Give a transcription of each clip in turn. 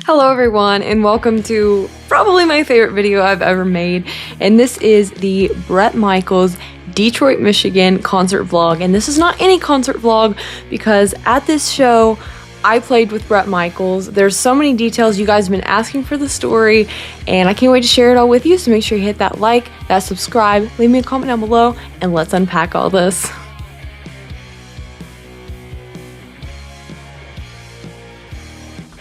Hello everyone, and welcome to probably my favorite video I've ever made, and this is the Bret Michaels Detroit, Michigan concert vlog. And this is not any concert vlog because at this show I played with Bret Michaels. There's so many details. You guys have been asking for the story, and I can't wait to share it all with you, so make sure you hit that like, that subscribe, leave me a comment down below, and let's unpack all this.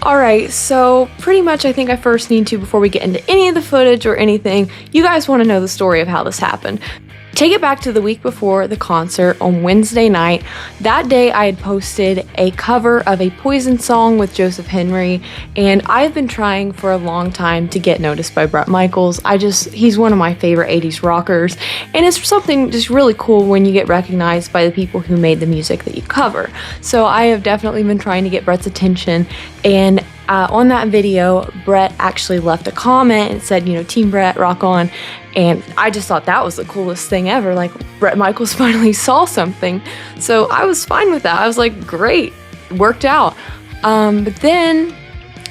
Alright, so pretty much I think I first need to, before we get into any of the footage or anything, you guys want to know the story of how this happened. Take it back to the week before the concert on Wednesday night. That day I had posted a cover of a Poison song with Joseph Henry, and I've been trying for a long time to get noticed by Bret Michaels. He's one of my favorite 80s rockers, and it's something just really cool when you get recognized by the people who made the music that you cover. So I have definitely been trying to get Bret's attention, and on that video, Bret actually left a comment and said, Team Bret, rock on. And I just thought that was the coolest thing ever. Like, Bret Michaels finally saw something. So I was fine with that. I was like, great, worked out. But then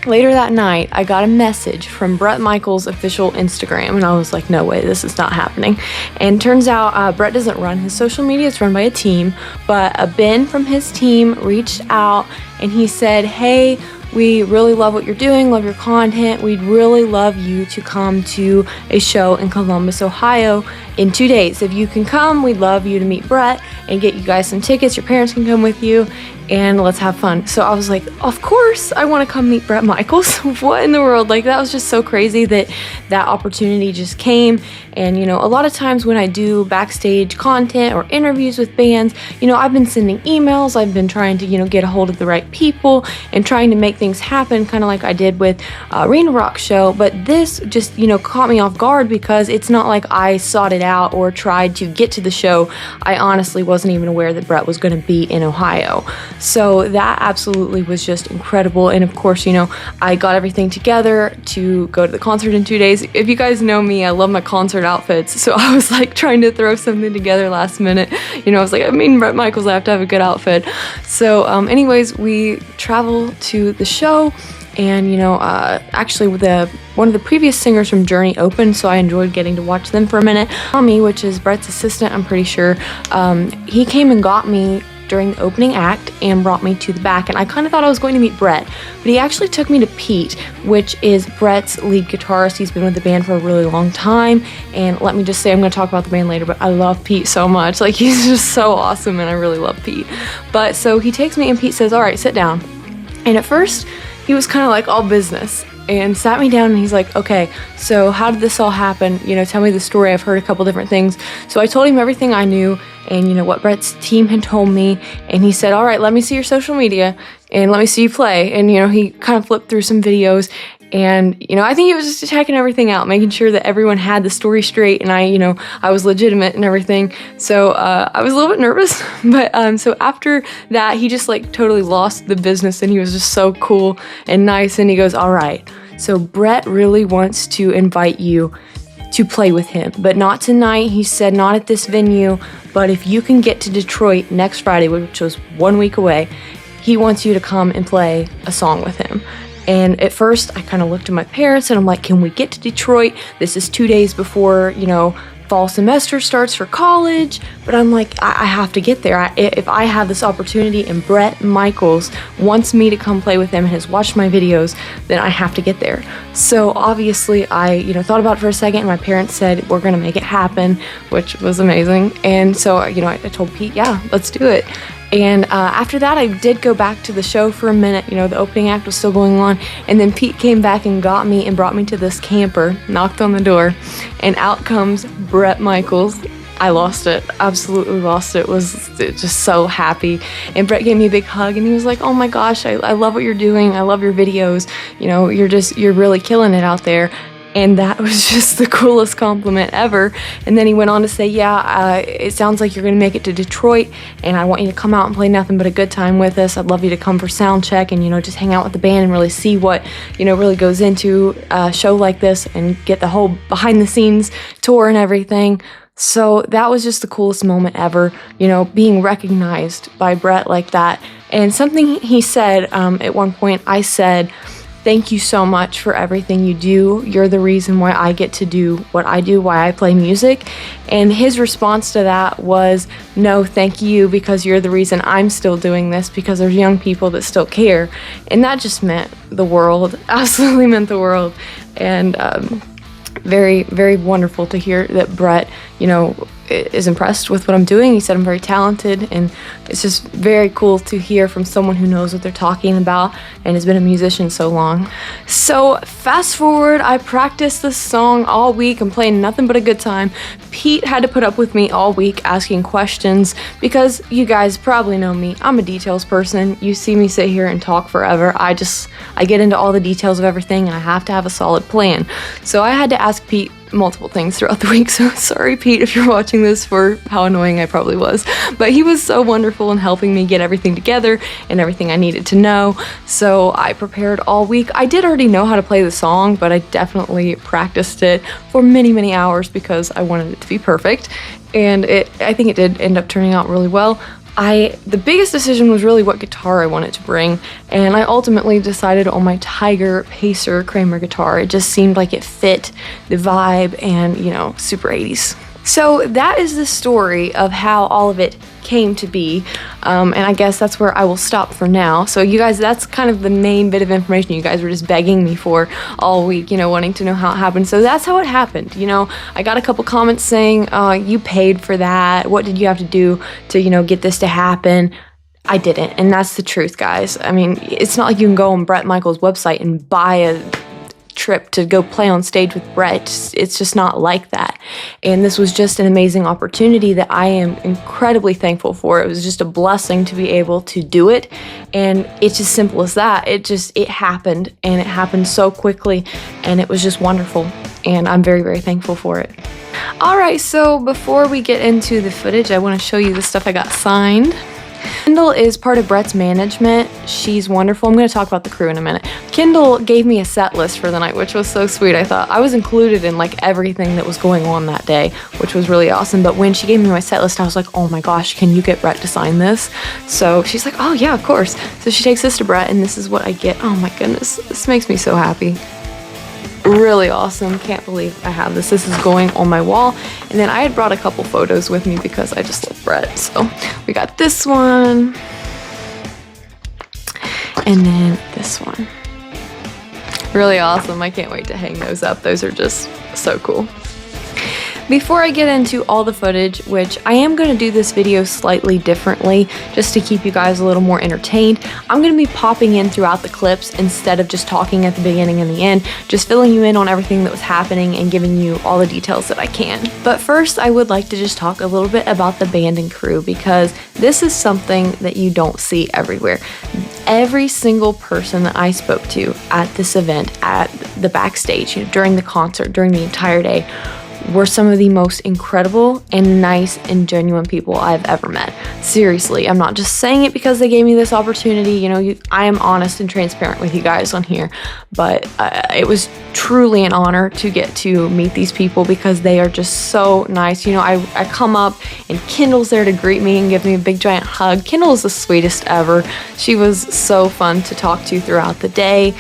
later that night, I got a message from Bret Michaels' official Instagram, and I was like, no way, this is not happening. And turns out Bret doesn't run his social media, it's run by a team, but Ben from his team reached out and he said, hey, we really love what you're doing, love your content. We'd really love you to come to a show in Columbus, Ohio in 2 days. If you can come, we'd love you to meet Bret and get you guys some tickets. Your parents can come with you, and let's have fun. So I was like, of course I want to come meet Bret Michaels. What in the world? Like, that was just so crazy that that opportunity just came. And a lot of times when I do backstage content or interviews with bands, I've been sending emails, I've been trying to get a hold of the right people and trying to make things happen, kind of like I did with Arena Rock show. But this just caught me off guard because it's not like I sought it out or tried to get to the show. I honestly wasn't even aware that Bret was going to be in Ohio. So that absolutely was just incredible. And of course, I got everything together to go to the concert in 2 days. If you guys know me, I love my concert outfits. So I was like trying to throw something together last minute. I was like, Bret Michaels, I have to have a good outfit. So anyways, we travel to the show, and actually one of the previous singers from Journey opened, so I enjoyed getting to watch them for a minute. Tommy, which is Bret's assistant, I'm pretty sure, he came and got me during the opening act and brought me to the back, and I kind of thought I was going to meet Bret, but he actually took me to Pete, which is Bret's lead guitarist. He's been with the band for a really long time, and let me just say, I'm going to talk about the band later, but I love Pete so much. Like, he's just so awesome, and I really love Pete. But so he takes me, and Pete says, all right, sit down. And at first he was kind of like all business and sat me down, and he's like, okay, so how did this all happen? Tell me the story. I've heard a couple different things. So I told him everything I knew and what Bret's team had told me, and he said, all right, let me see your social media and let me see you play. And he kind of flipped through some videos, and I think he was just checking everything out, making sure that everyone had the story straight, and I was legitimate and everything. So I was a little bit nervous, but so after that, he just like totally lost the business, and he was just so cool and nice, and he goes, all right, so Bret really wants to invite you to play with him, but not tonight. He said not at this venue, but if you can get to Detroit next Friday, which was 1 week away, he wants you to come and play a song with him. And at first I kind of looked at my parents and I'm like, can we get to Detroit? This is 2 days before fall semester starts for college, but I'm like, I have to get there. If I have this opportunity and Bret Michaels wants me to come play with him and has watched my videos, then I have to get there. So obviously I thought about it for a second, and my parents said, we're gonna make it happen, which was amazing. And so I told Pete, yeah, let's do it. And after that, I did go back to the show for a minute. The opening act was still going on. And then Pete came back and got me and brought me to this camper, knocked on the door, and out comes Bret Michaels. I lost it, absolutely lost it. Was just so happy. And Bret gave me a big hug, and he was like, oh my gosh, I love what you're doing. I love your videos. You're really killing it out there. And that was just the coolest compliment ever. And then he went on to say, yeah, it sounds like you're going to make it to Detroit, and I want you to come out and play nothing but a good time with us. I'd love you to come for Soundcheck and, just hang out with the band and really see what, really goes into a show like this and get the whole behind the scenes tour and everything. So that was just the coolest moment ever, being recognized by Bret like that. And something he said at one point, I said, thank you so much for everything you do. You're the reason why I get to do what I do, why I play music. And his response to that was, no, thank you, because you're the reason I'm still doing this, because there's young people that still care. And that just meant the world, absolutely meant the world. And very, very wonderful to hear that Bret, is impressed with what I'm doing. He said I'm very talented, and it's just very cool to hear from someone who knows what they're talking about and has been a musician so long. So fast forward, I practiced this song all week. I'm playing nothing but a good time. Pete had to put up with me all week asking questions because you guys probably know me. I'm a details person. You see me sit here and talk forever. I get into all the details of everything, and I have to have a solid plan. So I had to ask Pete multiple things throughout the week, so sorry Pete if you're watching this for how annoying I probably was, but he was so wonderful in helping me get everything together and everything I needed to know. So I prepared all week. I did already know how to play the song, but I definitely practiced it for many, many hours because I wanted it to be perfect, and I think it did end up turning out really well. The biggest decision was really what guitar I wanted to bring, and I ultimately decided on my Tiger Pacer Kramer guitar. It just seemed like it fit the vibe and, super 80s. So that is the story of how all of it came to be, and I guess that's where I will stop for now. So you guys, that's kind of the main bit of information you guys were just begging me for all week, wanting to know how it happened. So that's how it happened. I got a couple comments saying, you paid for that. What did you have to do to, get this to happen? I didn't, and that's the truth, guys. I mean, it's not like you can go on Bret Michaels' website and buy a trip to go play on stage with Bret. It's just not like that. And this was just an amazing opportunity that I am incredibly thankful for. It was just a blessing to be able to do it. And it's just simple as that. It happened, and it happened so quickly, and it was just wonderful. And I'm very, very thankful for it. All right, so before we get into the footage, I want to show you the stuff I got signed. Kendall is part of Bret's management. She's wonderful. I'm going to talk about the crew in a minute. Kendall gave me a set list for the night, which was so sweet. I thought I was included in everything that was going on that day, which was really awesome. But when she gave me my set list, I was like, oh my gosh, can you get Bret to sign this? So she's like, oh yeah, of course. So she takes this to Bret, and this is what I get. Oh my goodness, this makes me so happy. Really awesome. Can't believe I have this. This is going on my wall. And then I had brought a couple photos with me because I just love Bret. So we got this one. And then this one. Really awesome. I can't wait to hang those up. Those are just so cool. Before I get into all the footage, which I am going to do this video slightly differently just to keep you guys a little more entertained, I'm going to be popping in throughout the clips instead of just talking at the beginning and the end, just filling you in on everything that was happening and giving you all the details that I can. But first, I would like to just talk a little bit about the band and crew, because this is something that you don't see everywhere. Every single person that I spoke to at this event, at the Backstage, during the concert, during the entire day, were some of the most incredible and nice and genuine people I've ever met. Seriously, I'm not just saying it because they gave me this opportunity. I am honest and transparent with you guys on here, but it was truly an honor to get to meet these people because they are just so nice. I come up and Kendall's there to greet me and give me a big giant hug. Kendall is the sweetest ever. She was so fun to talk to throughout the day.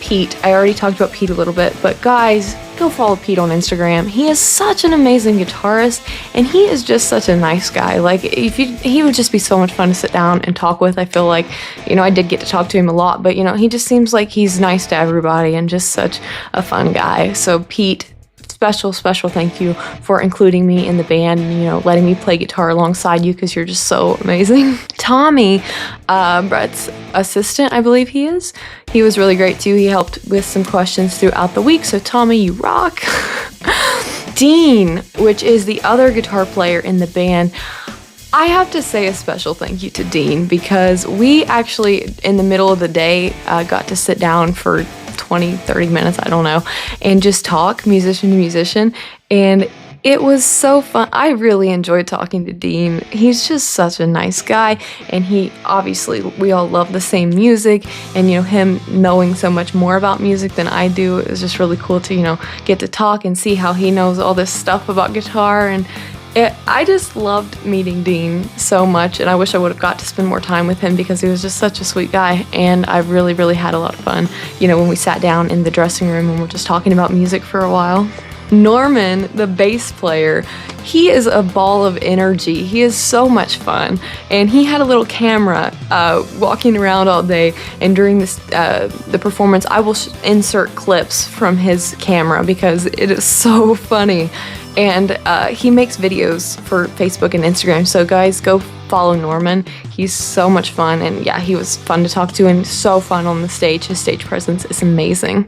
Pete, I already talked about Pete a little bit, but guys, go follow Pete on Instagram. He is such an amazing guitarist, and he is just such a nice guy. He would just be so much fun to sit down and talk with. I feel like, I did get to talk to him a lot, but he just seems like he's nice to everybody and just such a fun guy. So Pete, special thank you for including me in the band and, letting me play guitar alongside you, because you're just so amazing. Tommy, Bret's assistant, I believe he is. He was really great too. He helped with some questions throughout the week. So Tommy, you rock. Dean, which is the other guitar player in the band. I have to say a special thank you to Dean, because we actually, in the middle of the day, got to sit down for 20-30 minutes, I don't know, and just talk musician to musician, and it was so fun. I really enjoyed talking to Dean. He's just such a nice guy, and we all love the same music, and him knowing so much more about music than I do is just really cool to get to talk and see how he knows all this stuff about guitar. And I just loved meeting Dean so much, and I wish I would have got to spend more time with him because he was just such a sweet guy, and I really, really had a lot of fun, when we sat down in the dressing room and we're just talking about music for a while. Norman, the bass player, he is a ball of energy. He is so much fun, and he had a little camera walking around all day, and during the performance, I will insert clips from his camera because it is so funny. And he makes videos for Facebook and Instagram, so guys, go follow Norman. He's so much fun, and yeah, he was fun to talk to and so fun on the stage. His stage presence is amazing.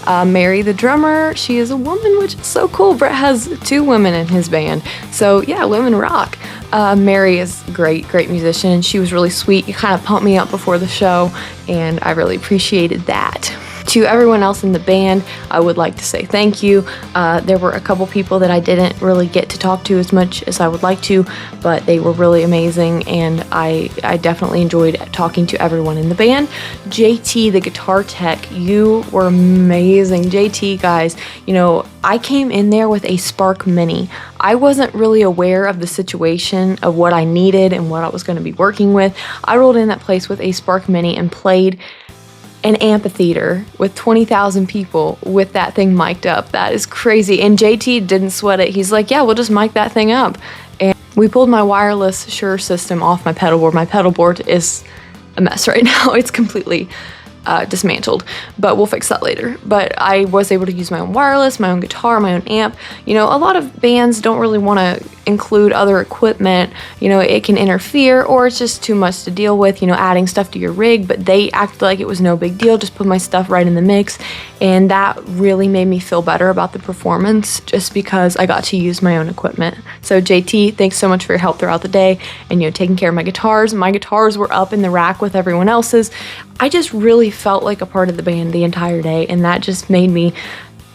Mary, the drummer, she is a woman, which is so cool. Bret has 2 women in his band, so yeah, women rock. Mary is great musician, and she was really sweet. You kind of pumped me up before the show, and I really appreciated that. To everyone else in the band, I would like to say thank you. There were a couple people that I didn't really get to talk to as much as I would like to, but they were really amazing, and I definitely enjoyed talking to everyone in the band. JT, the guitar tech, you were amazing. JT, guys, I came in there with a Spark Mini. I wasn't really aware of the situation of what I needed and what I was going to be working with. I rolled in that place with a Spark Mini and played an amphitheater with 20,000 people with that thing mic'd up. That is crazy. And JT didn't sweat it. He's like, yeah, we'll just mic that thing up. And we pulled my wireless Shure system off my pedal board. My pedal board is a mess right now. It's completely dismantled, but we'll fix that later. But I was able to use my own wireless, my own guitar, my own amp. A lot of bands don't really want to include other equipment. It can interfere, or it's just too much to deal with, adding stuff to your rig, but they acted like it was no big deal. Just put my stuff right in the mix, and that really made me feel better about the performance just because I got to use my own equipment. So JT, thanks so much for your help throughout the day and taking care of my guitars. My guitars were up in the rack with everyone else's. I just really felt like a part of the band the entire day, and that just made me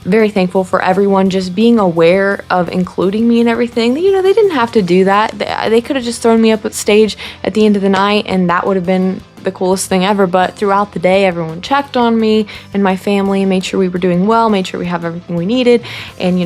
very thankful for everyone just being aware of including me and everything. They didn't have to do that. They could have just thrown me up at stage at the end of the night, and that would have been the coolest thing ever. But throughout the day, everyone checked on me and my family, made sure we were doing well, made sure we have everything we needed, and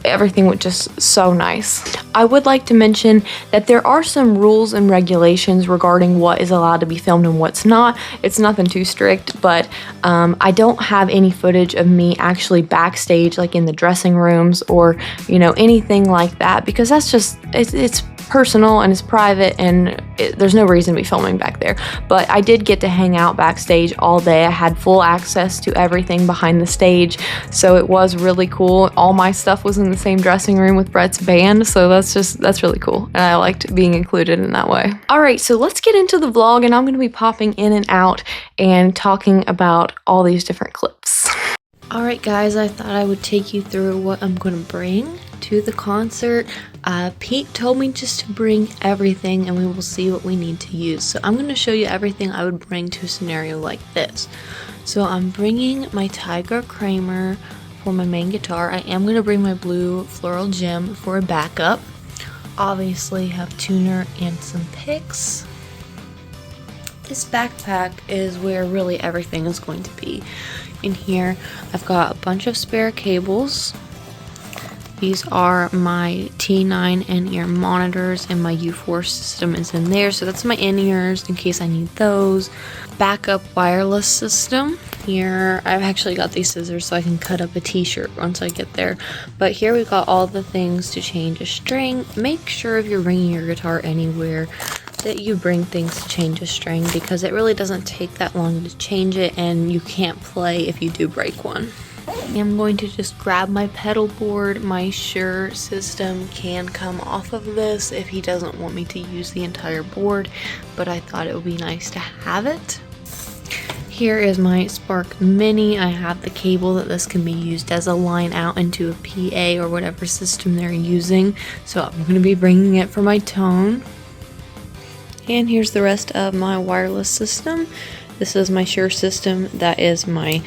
everything was just so nice. I would like to mention that there are some rules and regulations regarding what is allowed to be filmed and what's not. It's nothing too strict, but I don't have any footage of me actually backstage, like in the dressing rooms or anything like that, because that's just it's personal and it's private, and there's no reason to be filming back there. But I did get to hang out backstage all day. I had full access to everything behind the stage, so it was really cool. All my stuff was in the same dressing room with Bret's band, so that's really cool, and I liked being included in that way. Alright, so let's get into the vlog, and I'm going to be popping in and out and talking about all these different clips. Alright guys, I thought I would take you through what I'm going to bring to the concert. Pete told me just to bring everything, and we will see what we need to use. So I'm going to show you everything I would bring to a scenario like this. So I'm bringing my Tiger Kramer for my main guitar. I am going to bring my blue floral gem for a backup. Obviously have tuner and some picks. This backpack is where really everything is going to be. In here I've got a bunch of spare cables. These are my T9 in-ear monitors, and my U4 system is in there, so that's my in-ears in case I need those. Backup wireless system. Here, I've actually got these scissors so I can cut up a t-shirt once I get there. But here we've got all the things to change a string. Make sure if you're bringing your guitar anywhere that you bring things to change a string, because it really doesn't take that long to change it, and you can't play if you do break one. I'm going to just grab my pedal board. My Shure system can come off of this if he doesn't want me to use the entire board, but I thought it would be nice to have it. Here is my Spark Mini. I have the cable that this can be used as a line out into a PA or whatever system they're using, so I'm going to be bringing it for my tone. And here's the rest of my wireless system. This is my Shure system. That is my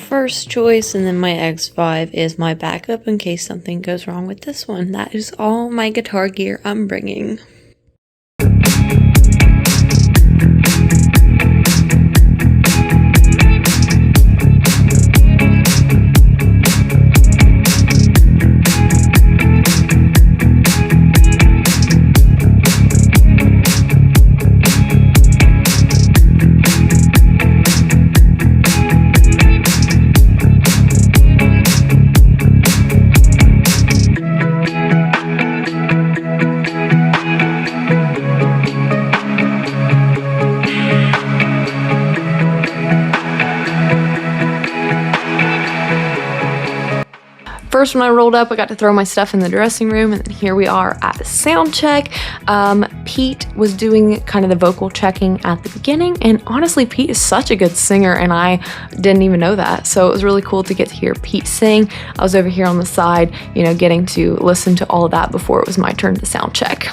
first choice, and then my X5 is my backup in case something goes wrong with this one. That is all my guitar gear I'm bringing. first when I rolled up, I got to throw my stuff in the dressing room, and then here we are at Soundcheck. Pete was doing kind of the vocal checking at the beginning, and honestly, Pete is such a good singer, and I didn't even know that, so it was really cool to get to hear Pete sing. I was over here on the side, getting to listen to all of that before it was my turn to Soundcheck.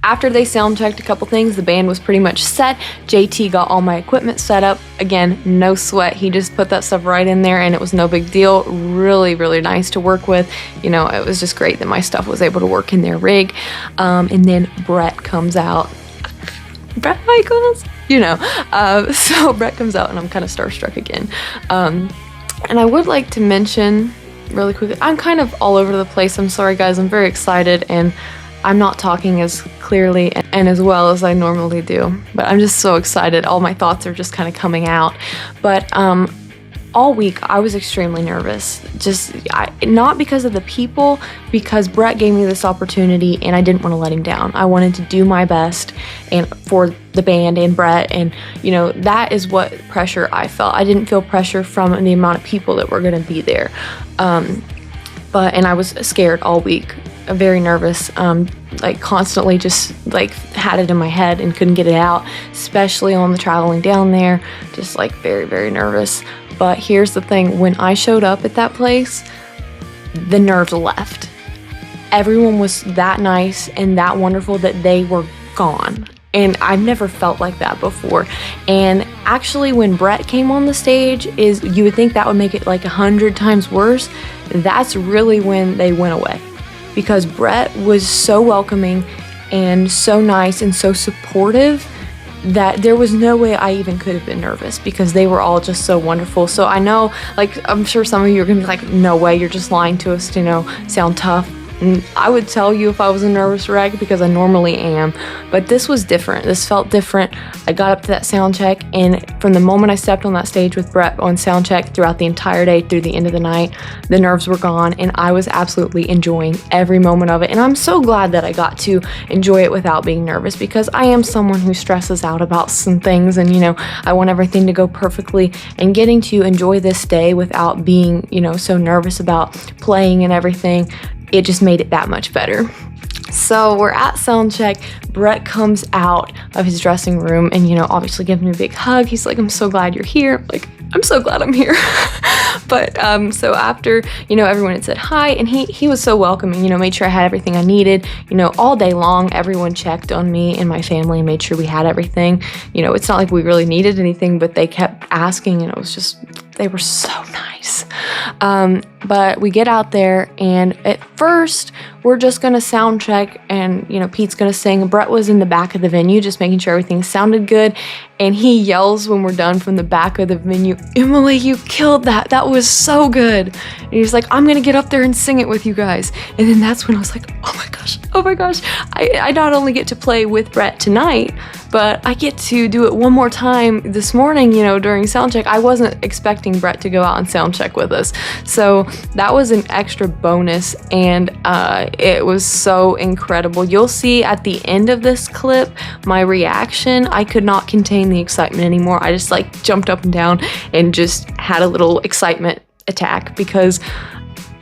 After they sound checked a couple things, the band was pretty much set. JT got all my equipment set up. Again, no sweat. He just put that stuff right in there and it was no big deal. Really, really nice to work with. It was just great that my stuff was able to work in their rig. And then Bret comes out. Bret Michaels, so Bret comes out and I'm kind of starstruck again. And I would like to mention really quickly, I'm kind of all over the place. I'm sorry guys, I'm very excited and I'm not talking as clearly and as well as I normally do, but I'm just so excited. All my thoughts are just kind of coming out. But all week I was extremely nervous, not because of the people, because Bret gave me this opportunity and I didn't want to let him down. I wanted to do my best and for the band and Bret, and that is what pressure I felt. I didn't feel pressure from the amount of people that were going to be there. And I was scared all week. Very nervous, constantly just had it in my head and couldn't get it out, especially on the traveling down there, just very, very nervous. But here's the thing, when I showed up at that place, the nerves left. Everyone was that nice and that wonderful that they were gone. And I've never felt like that before. And actually when Bret came on the stage, you would think that would make it 100 times worse. That's really when they went away. Because Bret was so welcoming and so nice and so supportive that there was no way I even could have been nervous because they were all just so wonderful. So I know, I'm sure some of you are gonna be like, no way, you're just lying to us to, sound tough. And I would tell you if I was a nervous wreck because I normally am, but this was different. This felt different. I got up to that sound check, and from the moment I stepped on that stage with Bret on sound check throughout the entire day, through the end of the night, the nerves were gone, and I was absolutely enjoying every moment of it. And I'm so glad that I got to enjoy it without being nervous, because I am someone who stresses out about some things, and I want everything to go perfectly. And getting to enjoy this day without being so nervous about playing and everything, it just made it that much better. So we're at Soundcheck. Bret comes out of his dressing room and, obviously gives me a big hug. He's like, I'm so glad you're here. I'm so glad I'm here. But so after, everyone had said hi, and he was so welcoming, made sure I had everything I needed. All day long, everyone checked on me and my family and made sure we had everything. It's not like we really needed anything, but they kept asking, and it was just, they were so nice. But we get out there, and at first we're just gonna sound check, and Pete's gonna sing. Bret was in the back of the venue just making sure everything sounded good, and he yells when we're done from the back of the venue, Emily, you killed that. That was so good. And he's like, I'm gonna get up there and sing it with you guys. And then that's when I was like, oh my gosh, I not only get to play with Bret tonight, but I get to do it one more time this morning, during soundcheck. I wasn't expecting Bret to go out and soundcheck with us. So that was an extra bonus, and it was so incredible. You'll see at the end of this clip my reaction. I could not contain the excitement anymore. I just jumped up and down and just had a little excitement attack, because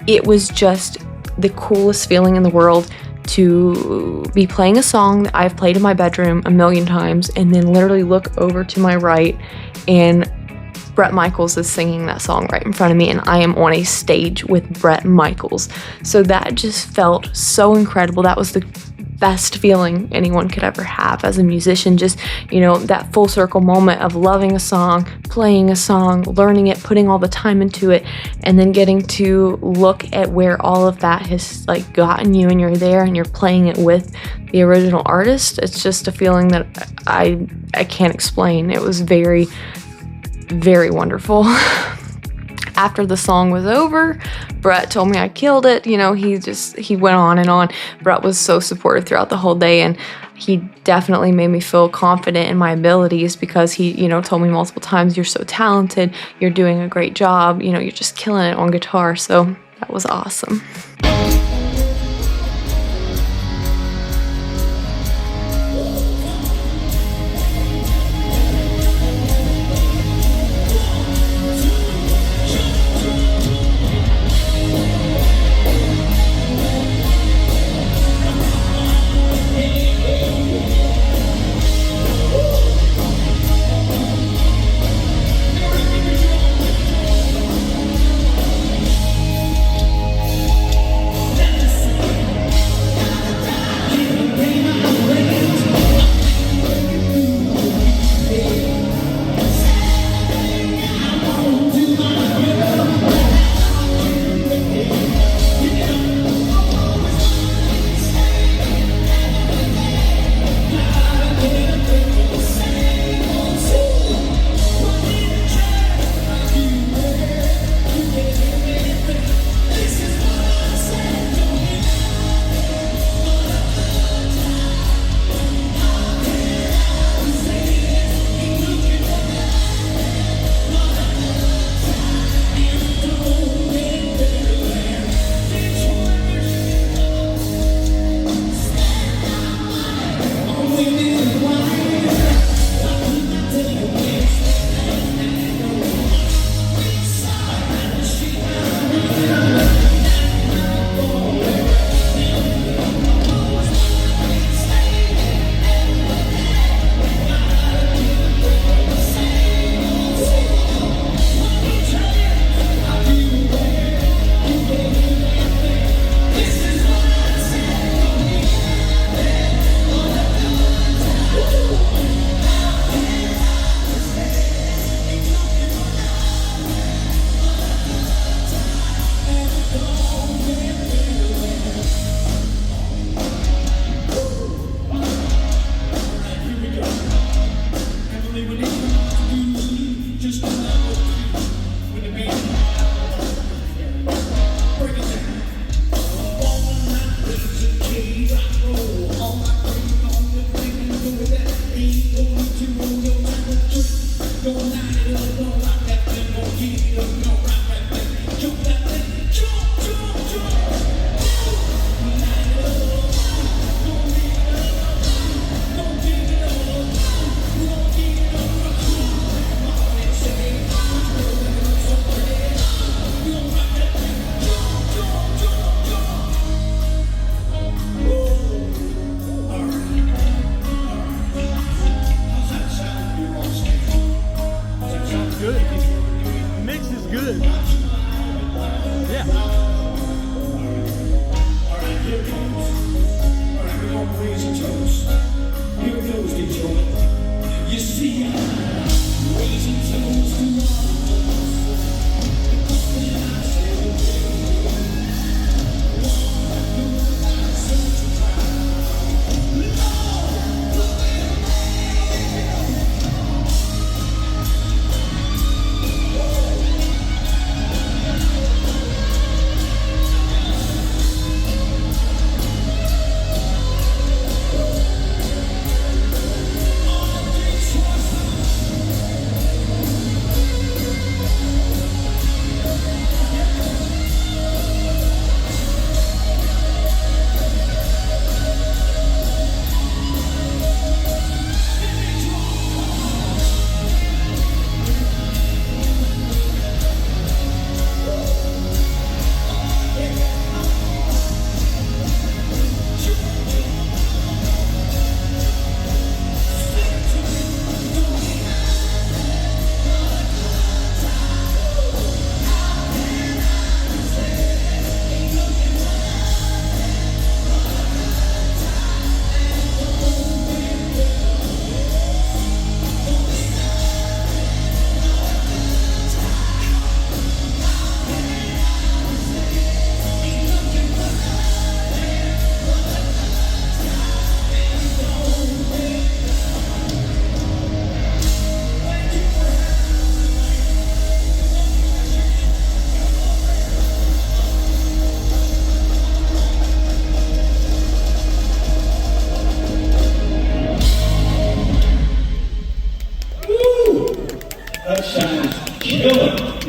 it was just the coolest feeling in the world to be playing a song that I've played in my bedroom a million times, and then literally look over to my right and Bret Michaels is singing that song right in front of me, and I am on a stage with Bret Michaels. So that just felt so incredible. That was the best feeling anyone could ever have as a musician. Just, that full circle moment of loving a song, playing a song, learning it, putting all the time into it, and then getting to look at where all of that has gotten you, and you're there and you're playing it with the original artist. It's just a feeling that I can't explain. It was very, very wonderful. After the song was over, Bret told me I killed it. He went on and on. Bret was so supportive throughout the whole day, and he definitely made me feel confident in my abilities, because he, told me multiple times, "You're so talented, you're doing a great job, you're just killing it on guitar." So that was awesome.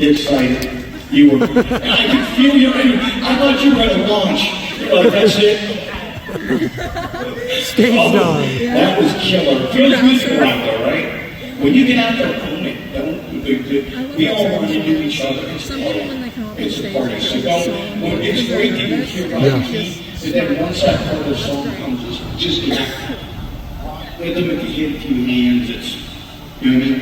excited. You were, I could feel you ready. I thought you were going to launch. Like, that's it. Stage done. That was killer. Feels good to go out there, right? When you get out there, we all run into each other. It's a party. It's a party. So when it's great to hear right beat, but then once that part of the song comes, it's just get rhythm if you hit a few hands. It's, you know what I mean?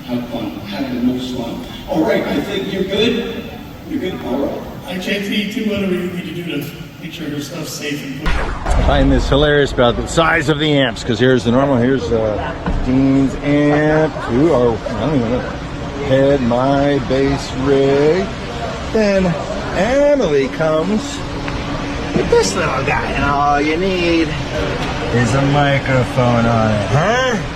Have fun. Have the most fun. All right, I think you're good. You're good, all right. I can't see too whatever you need to do to make sure your stuff's safe and good. I find this hilarious about the size of the amps, because here's the normal, here's Dean's amp, I don't even know, head, my bass rig, then Emily comes with this little guy, and all you need is a microphone on it, huh?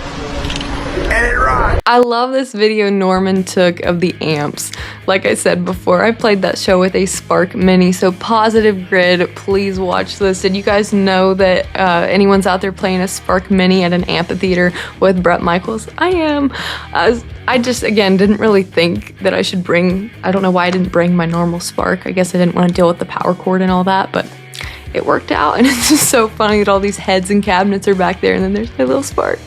And it rocks! I love this video Norman took of the amps. Like I said before, I played that show with a Spark Mini, so Positive Grid, please watch this. Did you guys know that anyone's out there playing a Spark Mini at an amphitheater with Bret Michaels? I am. I just, again, didn't really think that I should bring, I don't know why I didn't bring my normal Spark. I guess I didn't want to deal with the power cord and all that, but it worked out, and it's just so funny that all these heads and cabinets are back there, and then there's my little Spark.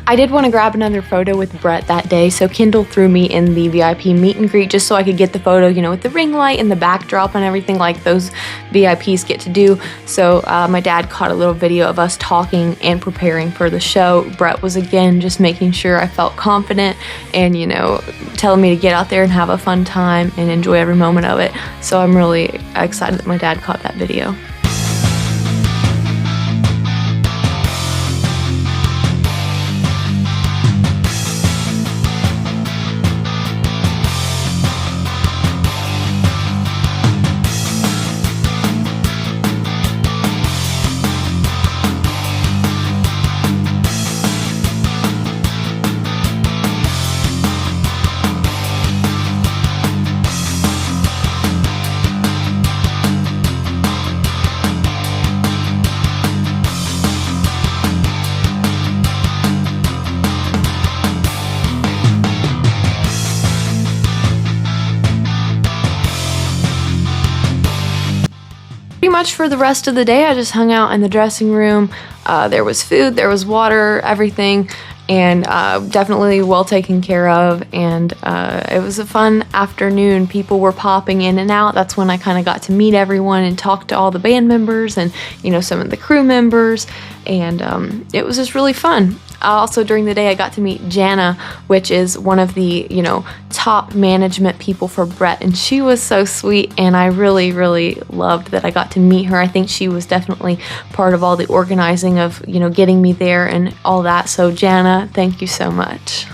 I did want to grab another photo with Bret that day, so Kendall threw me in the VIP meet and greet just so I could get the photo, you know, with the ring light and the backdrop and everything like those VIPs get to do. So my dad caught a little video of us talking and preparing for the show. Bret was, again, just making sure I felt confident and, you know, telling me to get out there and have a fun time and enjoy every moment of it. So I'm really excited that my dad caught that video. Pretty much for the rest of the day, I just hung out in the dressing room. There was food, there was water, everything, and definitely well taken care of. And it was a fun afternoon. People were popping in and out. That's when I kind of got to meet everyone and talk to all the band members and, you know, some of the crew members. And it was just really fun. Also, during the day, I got to meet Jana, which is one of the, you know, top management people for Bret, and she was so sweet, and I really, really loved that I got to meet her. I think she was definitely part of all the organizing of, you know, getting me there and all that. So, Jana, thank you so much.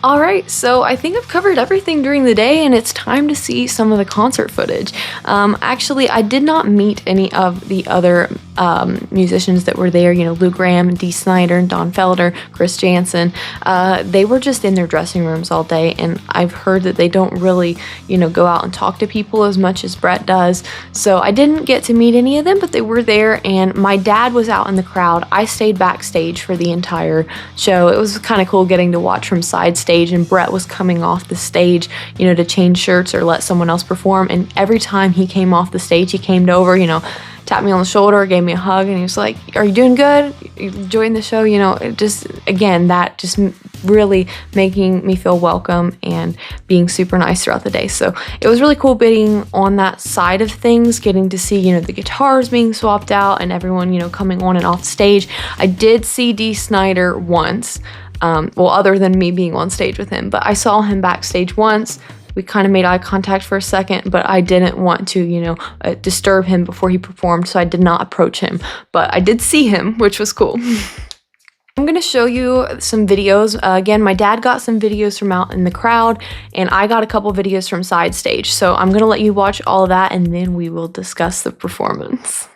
Alright, so I think I've covered everything during the day, and it's time to see some of the concert footage. Actually, I did not meet any of the other musicians that were there, you know, Lou Gramm and Dee Snider and Don Felder, Chris Jansen. They were just in their dressing rooms all day, and I've heard that they don't really, you know, go out and talk to people as much as Bret does. So I didn't get to meet any of them, but they were there, and my dad was out in the crowd. I stayed backstage for the entire show. It was kind of cool getting to watch from side stage, and Bret was coming off the stage, you know, to change shirts or let someone else perform, and every time he came off the stage, he came over, you know, tapped me on the shoulder, gave me a hug, and he was like, "Are you doing good? You enjoying the show?" You know, it just, again, that just really making me feel welcome and being super nice throughout the day. So it was really cool being on that side of things, getting to see, you know, the guitars being swapped out and everyone, you know, coming on and off stage. I did see Dee Snider once. Well, other than me being on stage with him, but I saw him backstage once. We kind of made eye contact for a second, but I didn't want to, you know, disturb him before he performed, so I did not approach him. But I did see him, which was cool. I'm going to show you some videos. Again, my dad got some videos from out in the crowd, and I got a couple videos from side stage. So I'm going to let you watch all of that, and then we will discuss the performance.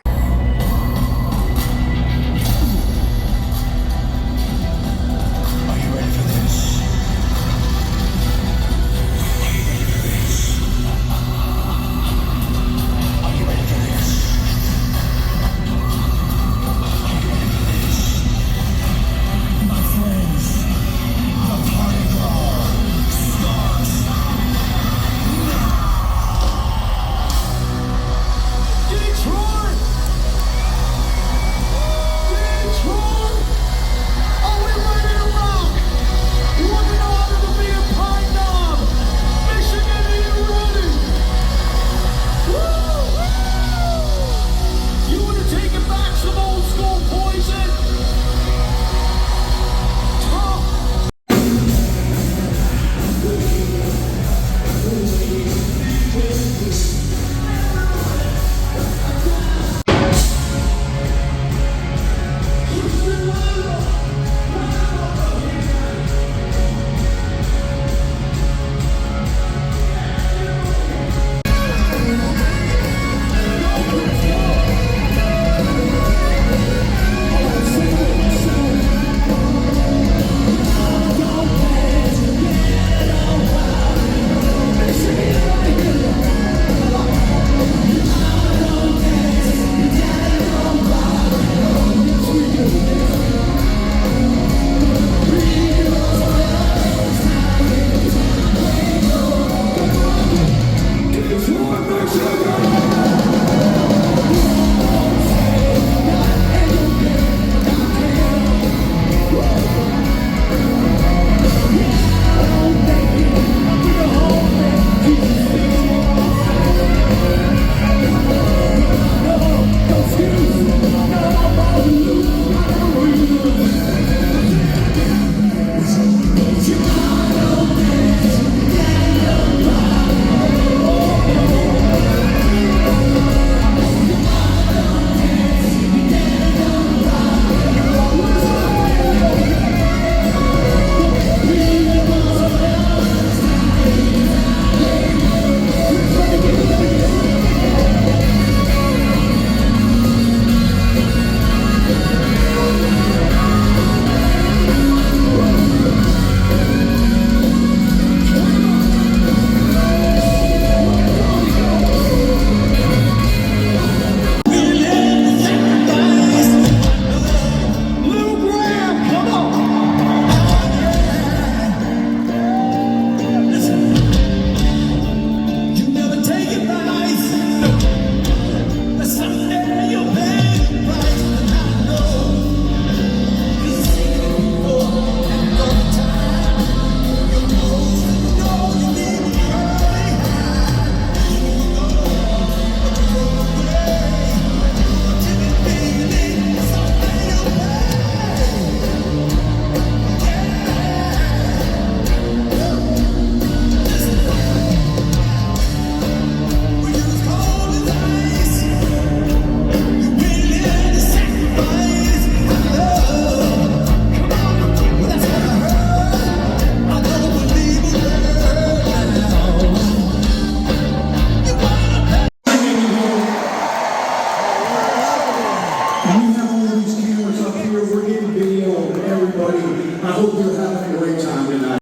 have all these cameras up here. We're getting video of everybody. I hope you're having a great time tonight.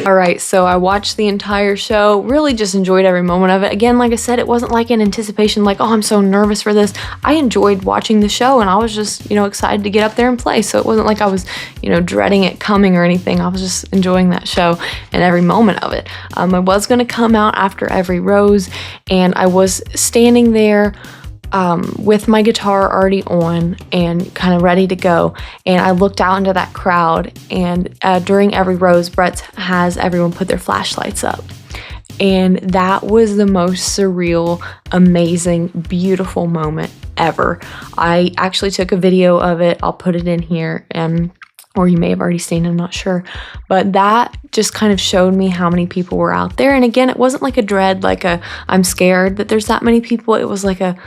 Alright, so I watched the entire show, really just enjoyed every moment of it. Again, like I said, it wasn't like an anticipation, like, oh, I'm so nervous for this. I enjoyed watching the show, and I was just, excited to get up there and play. So it wasn't like I was, dreading it coming or anything. I was just enjoying that show and every moment of it. I was going to come out after every rose, and I was standing there with my guitar already on and kind of ready to go, and I looked out into that crowd, and during every rose, Bret has everyone put their flashlights up, and that was the most surreal, amazing, beautiful moment ever. I actually took a video of it. I'll put it in here, or you may have already seen it, I'm not sure. But that just kind of showed me how many people were out there. And again, it wasn't like a dread, like a I'm scared that there's that many people. It was like a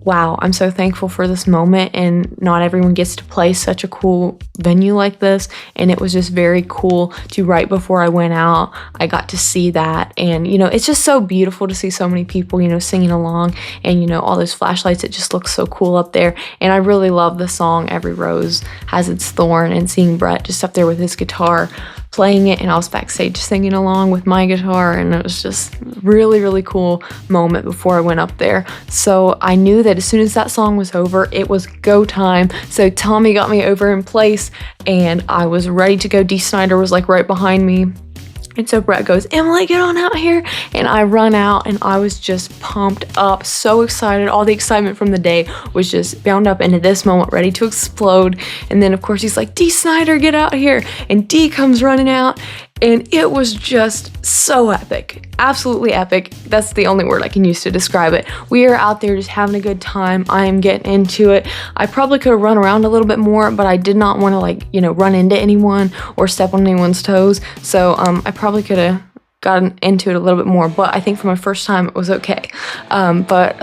wow, I'm so thankful for this moment, and not everyone gets to play such a cool venue like this. And it was just very cool to, right before I went out, I got to see that. And it's just so beautiful to see so many people singing along, and all those flashlights. It just looks so cool up there. And I really love the song Every Rose Has Its Thorn, and seeing Bret just up there with his guitar playing it, and I was backstage singing along with my guitar, and it was just really, really cool moment before I went up there. So I knew that as soon as that song was over, it was go time. So Tommy got me over in place, and I was ready to go. Dee Snider was like right behind me. And so Bret goes, Emily, get on out here. And I run out, and I was just pumped up, so excited. All the excitement from the day was just bound up into this moment, ready to explode. And then, of course, he's like, Dee Snider, get out here. And Dee comes running out, and it was just so epic. Absolutely epic. That's the only word I can use to describe it. We are out there just having a good time. I am getting into it. I probably could have run around a little bit more, but I did not want to run into anyone or step on anyone's toes. So I probably could have gotten into it a little bit more, but I think for my first time it was okay. But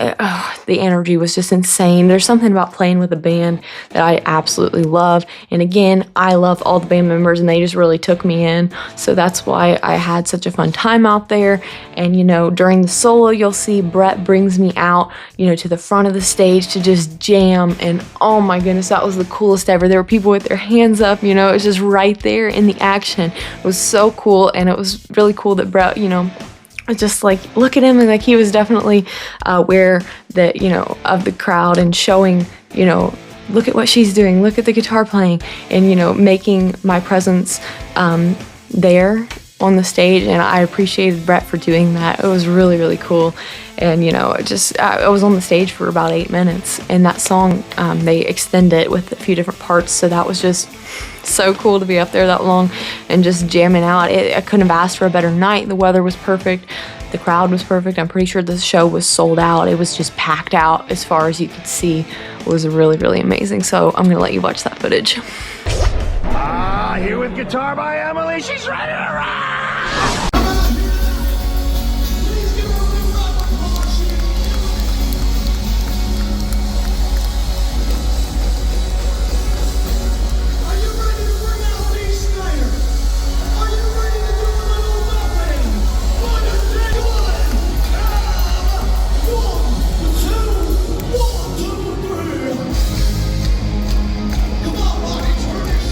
the energy was just insane. There's something about playing with a band that I absolutely love, and again, I love all the band members, and they just really took me in, so that's why I had such a fun time out there. And during the solo, you'll see Bret brings me out to the front of the stage to just jam, and oh my goodness, that was the coolest ever. There were people with their hands up, it was just right there in the action. It was so cool, and it was really cool that but Bret, you know, just like, look at him, and like he was definitely aware that, you know, of the crowd and showing, you know, look at what she's doing, look at the guitar playing, and, you know, making my presence there on the stage. And I appreciated Bret for doing that. It was really, really cool. And, you know, I was on the stage for about 8 minutes, and that song, they extend it with a few different parts, so that was just so cool to be up there that long and just jamming out. I couldn't have asked for a better night. The weather was perfect. The crowd was perfect. I'm pretty sure the show was sold out. It was just packed out as far as you could see. It was really, really amazing. So I'm going to let you watch that footage. Here with guitar by Emily. She's ready to rock! Are you ready to bring out Dee Snider? Are you ready to do a little nothing? One, two, three. Come on, Bonnie, turn this.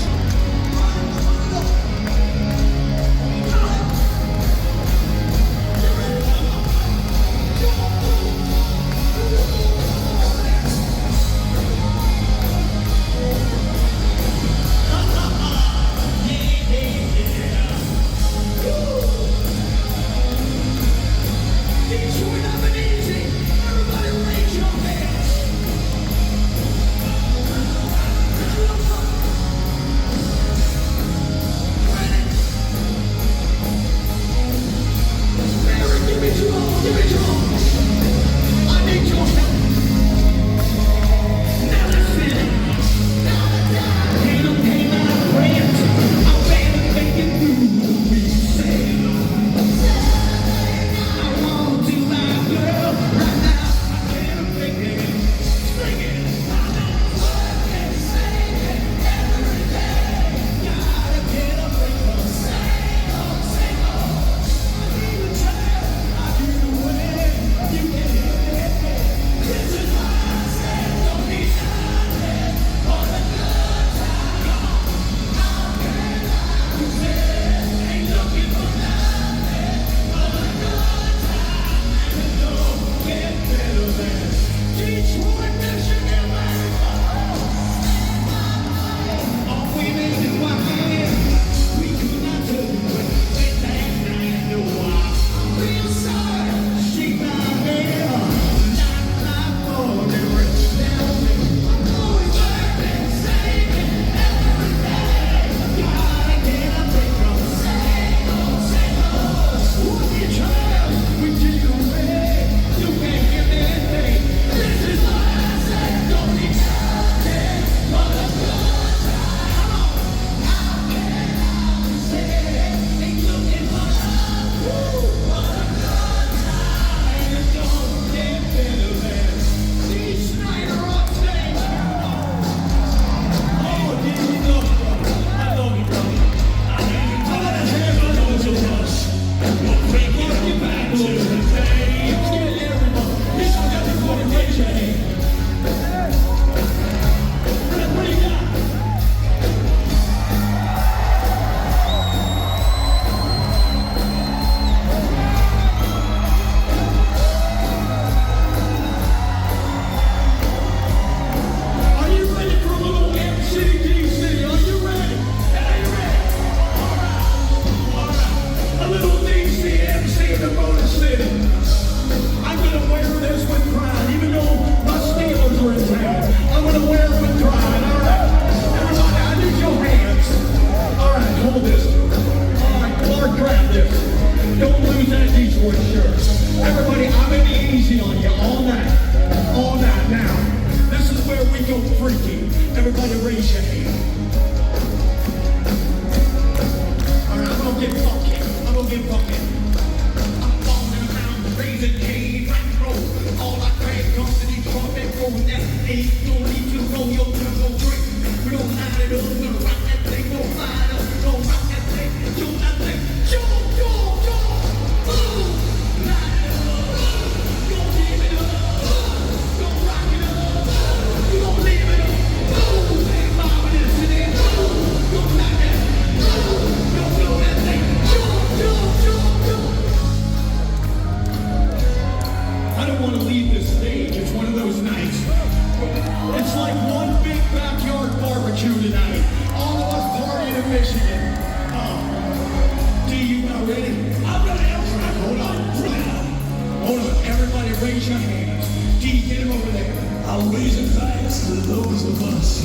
raise your hand. Dee, get him over there. I'll raise a glass to those of us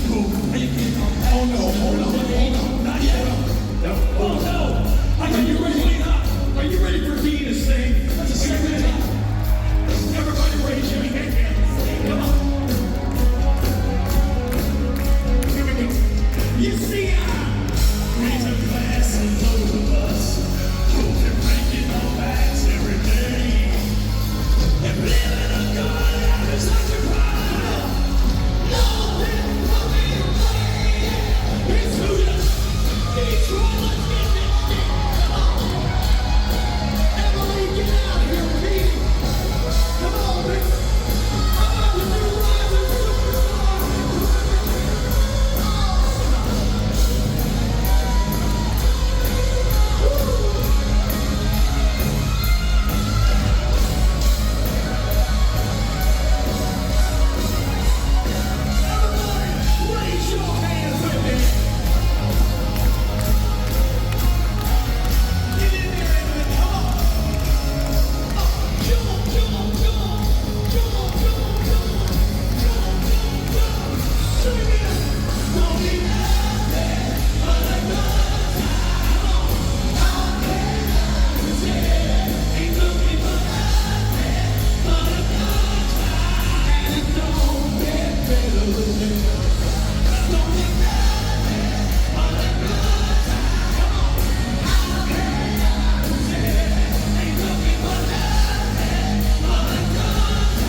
who make it. Oh no, hold on, not yet. No, oh no. Are you ready? Are you ready for Dee to sing? That's a second. Everybody raise your hand. Come on. Here we go. You see, raise a glass to those of us who can make it our backs every day. And living a good life is such a pride. Nothing coming away. It's who you Detroit, let's get this shit. Come on. Emily, get out here, Pete. Come on, Rick. How about the new rising superstar? Everybody, raise your hands with me. Get in there, Emily. Come on. Come on, come on, come on. Come on, come on, come on. Come on, come on, come on. Sing it. Don't be nothing but a good time. How can I say ain't looking for nothing but a good time? And it don't get better than this. Don't be nothing but a good time. Come on. How can I say ain't looking for nothing but a good time?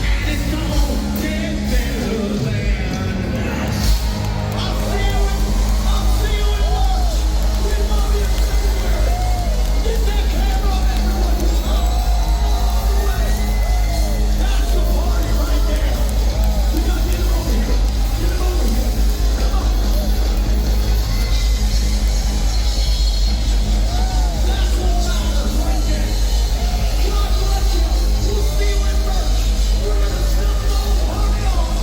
And it don't get better than this. I'll see you in March. We love you everywhere. Get that camera, everyone. All the way. That's the party right there. We gotta get him over here. Get him over here. Come on. That's what matters right there. God bless you. We'll see you in March. We're gonna stop the whole party off.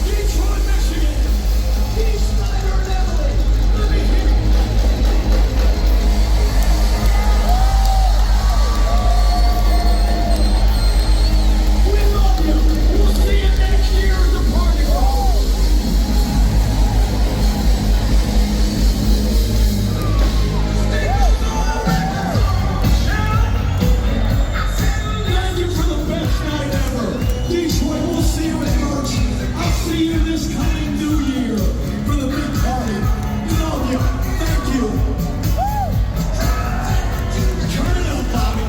Detroit, Michigan. Dee Snider and Emily. Let me hear you. We love you. We'll see you next year at the party hall. Thank you for the best night ever. Detroit, we'll see you in March. I'll see you this coming new year for the big party. Love you. Thank you. Turn it up, Bobby.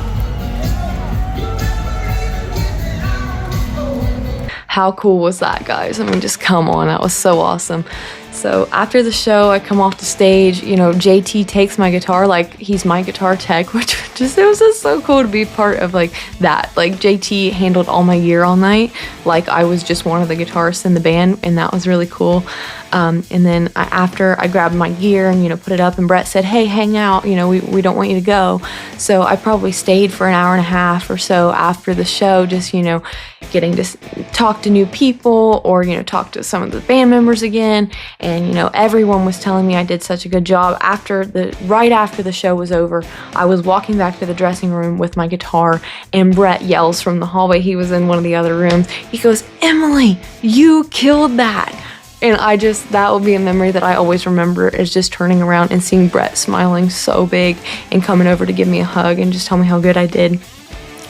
How cool was that, guys? I mean, just come on. That was so awesome. So after the show, I come off the stage, you know, JT takes my guitar like he's my guitar tech, which just, it was just so cool to be part of like that. Like JT handled all my gear all night, like I was just one of the guitarists in the band, and that was really cool. And then after I grabbed my gear and, you know, put it up, and Bret said, hey, hang out, you know, we don't want you to go. So I probably stayed for an hour and a half or so after the show, just, you know, getting to talk to new people or, you know, talk to some of the band members again. And, you know, everyone was telling me I did such a good job. Right after the show was over, I was walking back to the dressing room with my guitar, and Bret yells from the hallway. He was in one of the other rooms. He goes, Emily, you killed that. And that will be a memory that I always remember, is just turning around and seeing Bret smiling so big and coming over to give me a hug and just tell me how good I did.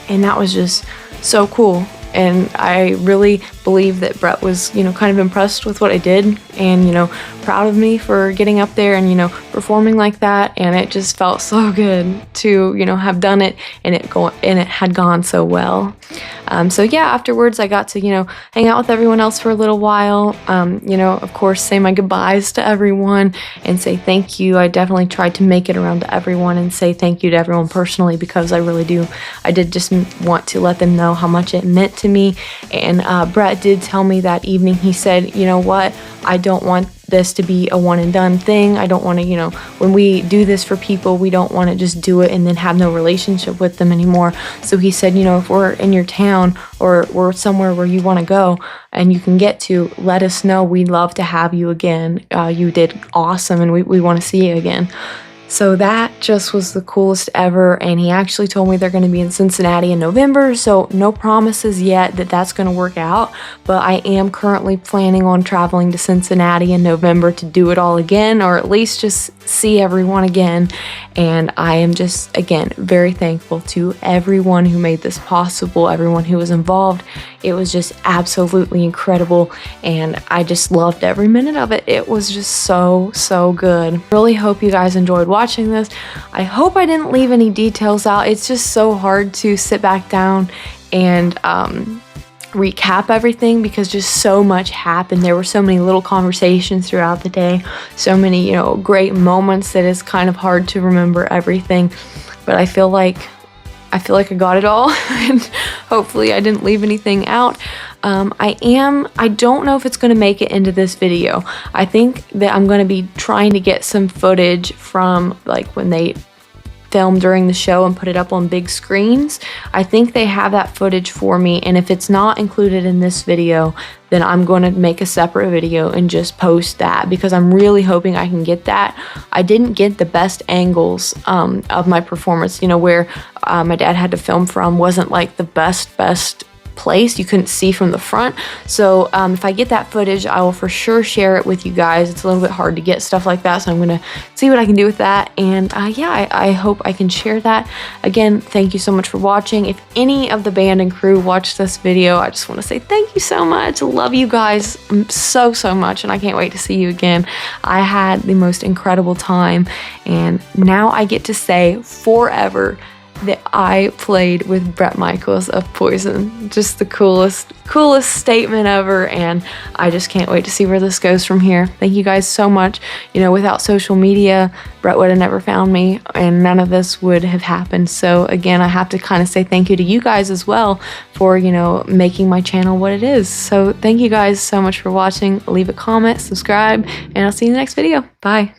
And that was just so cool. And I really believe that Bret was, you know, kind of impressed with what I did and, you know, proud of me for getting up there and, you know, performing like that. And it just felt so good to, you know, have done it and it had gone so well. So yeah, afterwards I got to, you know, hang out with everyone else for a little while, you know, of course, say my goodbyes to everyone and say thank you. I definitely tried to make it around to everyone and say thank you to everyone personally, because I did just want to let them know how much it meant to me. And Bret did tell me that evening, he said, you know what, I don't want this to be a one and done thing. I don't want to, you know, when we do this for people, we don't want to just do it and then have no relationship with them anymore. So he said, you know, if we're in your town or we're somewhere where you want to go and you can get to, let us know. We'd love to have you again. You did awesome and we want to see you again. So that just was the coolest ever, and he actually told me they're going to be in Cincinnati in November, so no promises yet that that's going to work out, but I am currently planning on traveling to Cincinnati in November to do it all again, or at least just see everyone again. And I am just, again, very thankful to everyone who made this possible, everyone who was involved. It was just absolutely incredible, and I just loved every minute of it. It was just so good. Really hope you guys enjoyed watching this. I hope I didn't leave any details out. It's just so hard to sit back down and recap everything because just so much happened. There were so many little conversations throughout the day, so many, great moments that it's kind of hard to remember everything, but I feel like I got it all, and hopefully I didn't leave anything out. I don't know if it's going to make it into this video. I think that I'm going to be trying to get some footage from like when they filmed during the show and put it up on big screens. I think they have that footage for me, and if it's not included in this video, then I'm going to make a separate video and just post that, because I'm really hoping I can get that. I didn't get the best angles of my performance, where my dad had to film from wasn't like the best place. You couldn't see from the front. So if I get that footage, I will for sure share it with you guys. It's a little bit hard to get stuff like that, so I'm gonna see what I can do with that. And yeah, I hope I can share that. Again, thank you so much for watching. If any of the band and crew watched this video, I just want to say thank you so much. I love you guys so much, and I can't wait to see you again. I had the most incredible time, and now I get to say forever that I played with Bret Michaels of Poison. Just the coolest statement ever, and I just can't wait to see where this goes from here. Thank you guys so much. Without social media, Bret would have never found me, and none of this would have happened. So again, I have to kind of say thank you to you guys as well for, making my channel what it is. So thank you guys so much for watching. Leave a comment, subscribe, and I'll see you in the next video. Bye.